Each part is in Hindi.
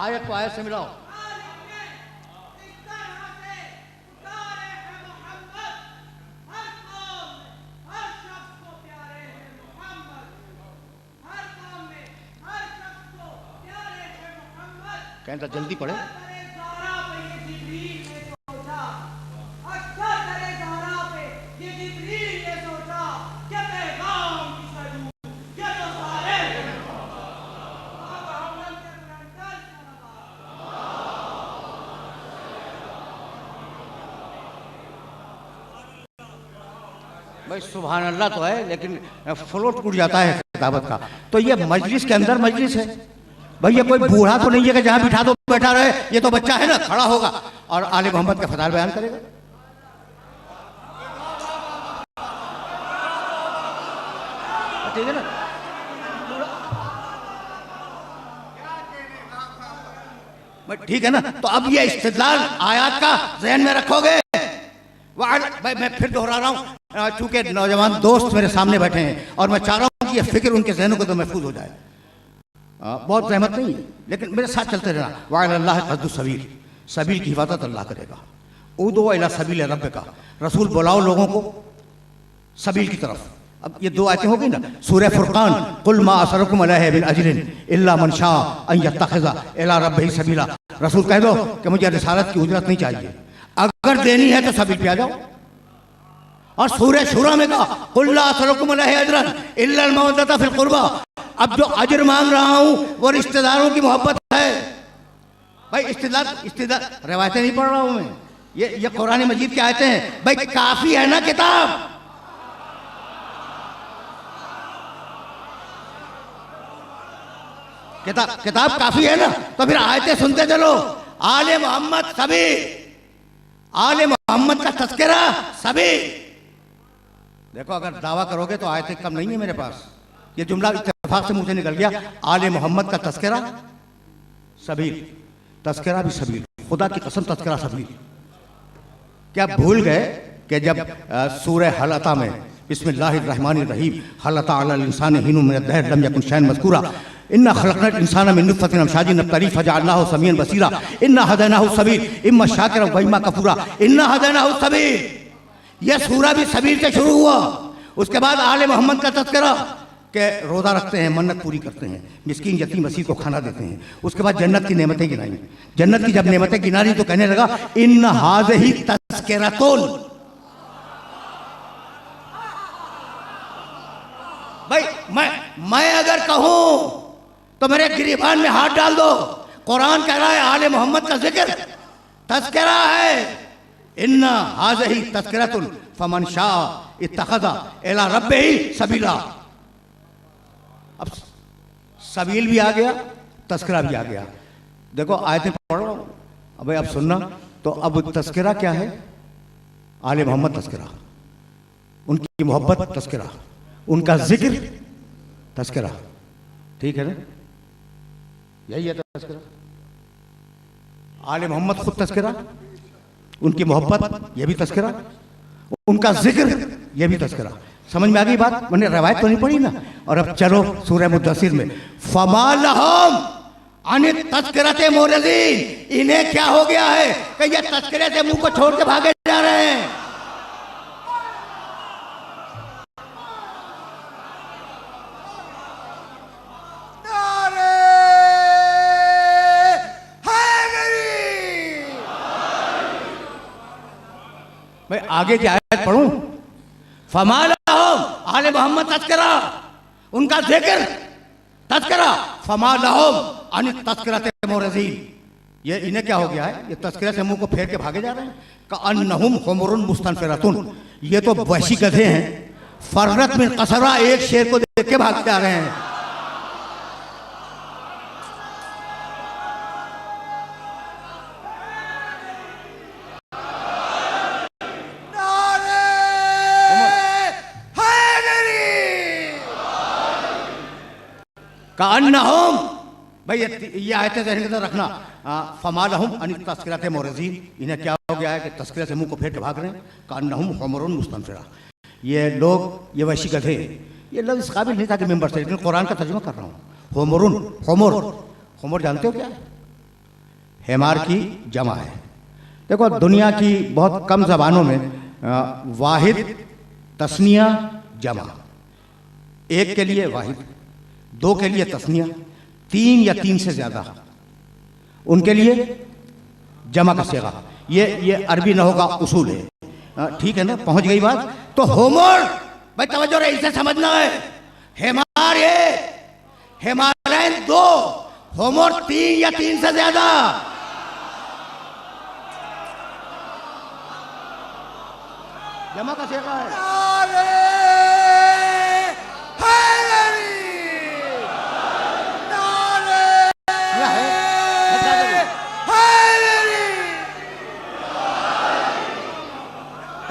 आयत को आयत से मिलाओ। कहता जल्दी पढ़े। भाई सुभान अल्लाह तो है, लेकिन फ्लोट टूट जाता है किताबत का। तो ये मजलिस के अंदर मजलिस है भाई, ये कोई बूढ़ा तो नहीं है कि जहां बिठा दो बैठा रहे। ये तो बच्चा है ना, खड़ा होगा और आले मोहम्मद का फजाइल बयान करेगा। ठीक है ना? ठीक है ना? तो अब ये इस्तिदलाल आयत का ज़हन में रखोगे। भाई मैं फिर दोहरा रहा हूँ, चूंकि नौजवान दोस्त मेरे सामने बैठे हैं और मैं चाह रहा हूँ कि ये फिक्र उनके ज़हनों को तो महफूज हो जाए। बहुत रहमत नहीं है, लेकिन मेरे साथ चलते रहना। वाअलल्लाह क़स्दुस सबील, सबील की हिफाजत अल्लाह करेगा। उदू इला सबील रब्बिका, रसूल बुलाओ लोगों को सबील की तरफ। अब ये दो आयतें हो गई ना, सूरह फुरकान, कुल मा असरकुम अलैहि बिल अजरिन इल्ला मन शा अन यत्तखिज़ा इला रब्बिही सबीला। रसूल कह दो कि मुझे रिसालत की उजरत नहीं चाहिए, अगर देनी है तो सबील पे आ जाओ। और सूरह शूरा में कहा कुल ला असरकुम अलैहि अजरन इल्ला अल मवद्दता फिल कुर्बा। अब जो अजर मांग रहा हूं वो रिश्तेदारों की मोहब्बत है। भाई इस्तिदलाल रिवायतें नहीं पढ़ रहा हूं मैं, ये कुरान मजीद की आयतें हैं। भाई काफी है ना किताब? किताब काफी है ना? तो फिर आयतें सुनते चलो। आले मोहम्मद सभी, आले मोहम्मद का तज़किरा सभी। देखो अगर दावा करोगे तो आयतें कम नहीं है मेरे पास। ये जुमला इत्तेफाक से मुंह से निकल गया, आले मोहम्मद का तज़किरा सबील, तज़किरा भी सबील, खुदा की कसम तज़किरा सबील। क्या भूल गए कि जब सूरह हल अता में बिस्मिल्लाहिर्रहमानिर्रहीम हल अता अलल इंसानि हिन्नुम मिनद दहर लम यकुन शैअन मज़कूरा इन्ना खलक़नल इंसाना मिन नुत्फ़तिन अमशाजिन नब्तलीहि फ़जअलनाहु समीअन बसीरा इन्ना हदैनाहु सबील इम्मा शाकिरा व इम्मा कफूरा इन्ना हदैनाहु सबील। यह सूरा भी सबील से शुरू हुआ। उसके बाद आले मोहम्मद का तज़किरा के रोज़ा रखते हैं, मन्नत पूरी करते हैं, मिस्कीन यतीम वसीर को खाना देते हैं। उसके बाद जन्नत की नेमतें गिनाई। जन्नत की जब नेमतें गिना रही तो कहने लगा इन हाज़िही तज़किरतुन। भाई मैं अगर कहूं तो मेरे गिरिबान में हाथ डाल दो। कुरान कह रहा है आले मोहम्मद का जिक्र तज़किरा है। इन्ना हाज़िही तज़किरतुन फमन शाअ इत्तख़ज़ा इला रब्बिही सबीला। अब सबील भी आ गया, तज़किरा भी आ गया। देखो आयतें पढ़ रहा हूं। अब भाई अब सुनना। तो अब तज़किरा क्या है? आले मोहम्मद तज़किरा, उनकी मोहब्बत तज़किरा, उनका जिक्र तज़किरा। ठीक है ना? यही है तज़किरा। आले मोहम्मद खुद तज़किरा, उनकी मोहब्बत ये भी तज़किरा, उनका जिक्र ये भी तज़किरा। समझ में आ गई बात? मैंने रवायत तो नहीं पढ़ी ना। और अब चलो सूरह मुद्दसिर में, फमा लहुम अन तज़किरते मोरज़ीन। इन्हें क्या हो गया है कि ये तज़किरे से मुंह को छोड़ के भागे जा रहे हैं। मैं आगे की आयत पढ़ूं। फमा लहुम आले मोहम्मद तज़किरा, उनका जिक्र तज़किरा। फमा लहुम अन तज़किरते मोरज़ीन। ये इन्हें क्या हो गया है? ये तज़किरे से मुंह को फेर के भागे जा रहे हैं। कअन्नहुम हुमुरुन मुस्तनफ़िरतुन। ये तो वहशी गधे हैं। फर्रत मिन क़सरा, एक शेर को देख के भाग जा रहे हैं। कअन्नहुम, भाई ये आयतें ज़हन के अंदर रखना। फमा लहुम अन तज़किरते मोरज़ीन। इन्हें क्या हो गया है कि तज़किरे से मुंह को फेर के भाग रहे हैं। कअन्नहुम हुमुरुन मुस्तनफ़िरा। ये लोग, ये वहशी गधे, ये लोग इस काबिल नहीं था कि मेंबर से, लेकिन कुरान का तर्जुमा कर रहा हूँ। हुमुरुन, हुमुर जानते हो क्या? हिमार की जमा है। देखो दुनिया की बहुत कम ज़बानों में वाहिद, तस्निया, जमा, एक के लिए वाहिद, दो के लिए तस्निया, तीन या तीन से ज़्यादा उनके लिए जमा का सेगा। ये अरबी नहू का उसूल है। ठीक है ना, पहुंच गई बात। तो होमर, भाई तवज्जो रहे, इसे समझना है। हिमार एक, हिमालयन दो, होमर तीन या तीन से ज्यादा। जमा का सेगा है।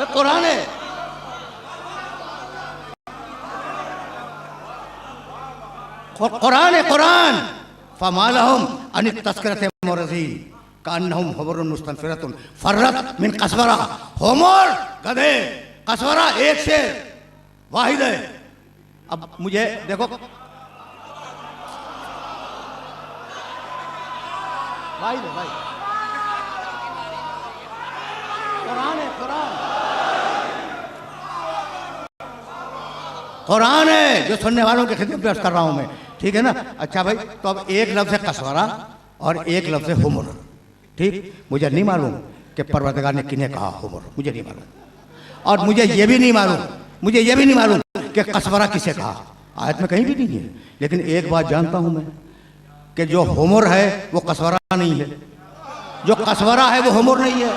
कुरान है। कुरान है, कुरान। फमालहुम अन तस्करत मुरज़ीन कान्नहुम हुमरुन मुस्तनफिरतुन फर्रत मिन कसवरा। हुमर गधे, कसवरा एक शेर, वाहिद है। अब मुझे देखो, वाहिद है भाई, कुरान है, कुरान, कुरान है जो सुनने वालों की खिदमत में अर्ज कर रहा हूं मैं। ठीक है ना। अच्छा भाई, तो अब एक लफ्ज़ है कसवरा और एक लफ्ज़ है हुमर। ठीक, मुझे नहीं मालूम कि परवरदिगार ने किन्हें कहा हुमर, मुझे नहीं मालूम। और मुझे ये भी नहीं मालूम कि कसवरा किसे कहा, आयत में कहीं भी नहीं है। लेकिन एक बात जानता हूं मैं कि जो हुमर है वो कसवरा नहीं है, जो कसवरा है वो हुमर नहीं है।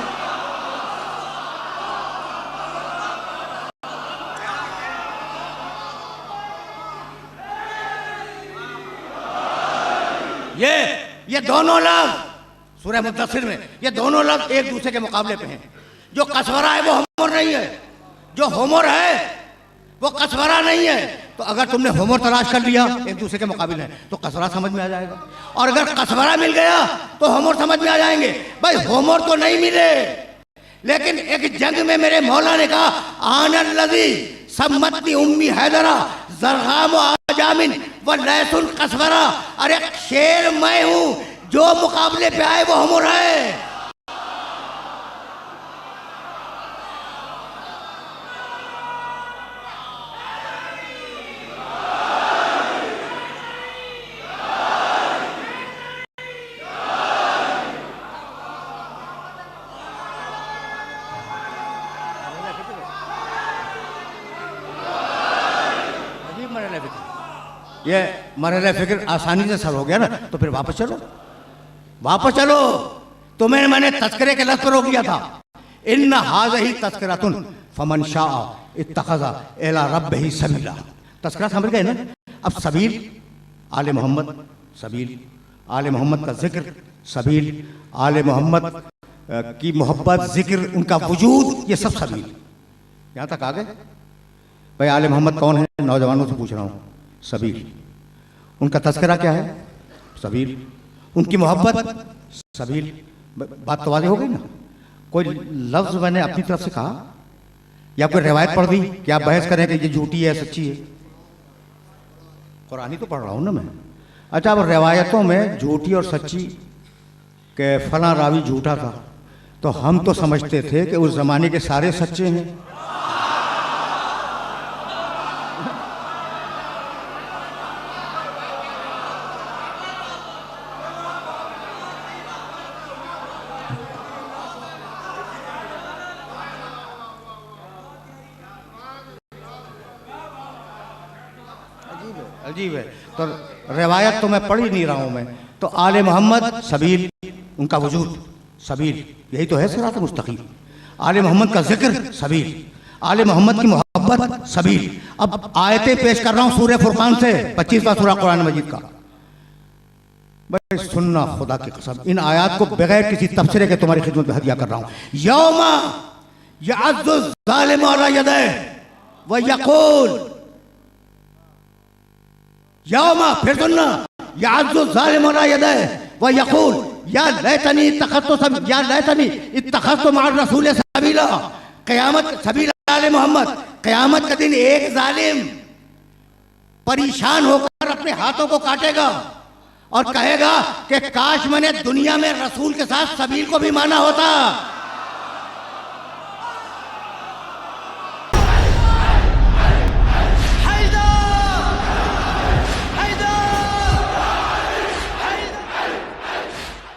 ये दोनों लफ्ज़ सूरह मुद्दस्सिर में, ये दोनों लफ्ज़ एक दूसरे के मुकाबले पे हैं। जो कसवरा है वो हुमर नहीं है, जो हुमर है वो कसवरा नहीं है। तो अगर तुमने हुमर तलाश कर लिया, एक दूसरे के मुकाबले है, तो कसवरा समझ में आ जाएगा। और अगर कसवरा मिल गया तो हुमर समझ में आ जाएंगे। भाई हुमर तो नहीं मिले, लेकिन एक जंग में मेरे मौला ने कहा आनल लज़ी सम्मतनी उम्मी हैदरा ज़रगाम आजामिन व लैसुन कसवरा। अरे शेर मैं हूं, जो मुकाबले पे आए वो हुमर है। ये मरहला फिक्र आसानी से सर हो गया ना, तो फिर वापस चलो। तुम्हें मैंने तस्करे के लफ्ज़ पर रोक दिया था। इन्ना हाज़िही तस्करतुन फमन शाअ इत्तखज़ इला रब्बिही सबीला। तस्करा समझ गए ना। अब सबील आले मोहम्मद, सबील आले मोहम्मद का जिक्र, सबील आले मोहम्मद की मोहब्बत, जिक्र, उनका वजूद, ये सब सबील। यहाँ तक आ गए भाई। आले मोहम्मद कौन है, नौजवानों से पूछ रहा हूँ। सबील, उनका तस्करा क्या है, सबील, उनकी मोहब्बत, सबील। बात तो वाज़ेह हो गई ना। कोई लफ्ज़ मैंने अपनी तरफ से कहा या कोई रिवायत पढ़ दी कि आप बहस करें कि ये झूठी है सच्ची है? कुरानी तो पढ़ रहा हूँ ना मैं। अच्छा, अब रिवायतों में झूठी और सच्ची के फलां रावी झूठा था, तो हम तो समझते थे कि उस ज़माने के सारे सच्चे हैं। अजीब है। तो रिवायत तो मैं पढ़ ही नहीं रहा हूँ मैं। तो आले मोहम्मद सबील, उनका वजूद सबील, यही तो है सिरात मुस्तकीम। आले मोहम्मद का जिक्र सबील, आले मोहम्मद की मोहब्बत सबील। अब आयतें पेश कर रहा हूँ सूरह फुरकान से, 25वां सूरा कुरान मजीद का। भाई सुनना, खुदा की कसम, इन आयात को बगैर किसी तफसीर के तुम्हारी खिदमत में हदिया कर रहा हूँ। यौमा यअज़्ज़ु ज़ालिमु अला यदैहि व यक़ूल, यौमा, फिर सुनना, यअज़्ज़ु ज़ालिमु अला यदैहि व यक़ूल या लैतनी इत्तख़ज़्तु मअ रसूल सबीला। क़यामत, सबीला आले मोहम्मद, क़यामत का दिन एक जालिम परेशान होकर अपने हाथों को काटेगा और कहेगा कि काश मैंने दुनिया में रसूल के साथ सबील को भी माना होता।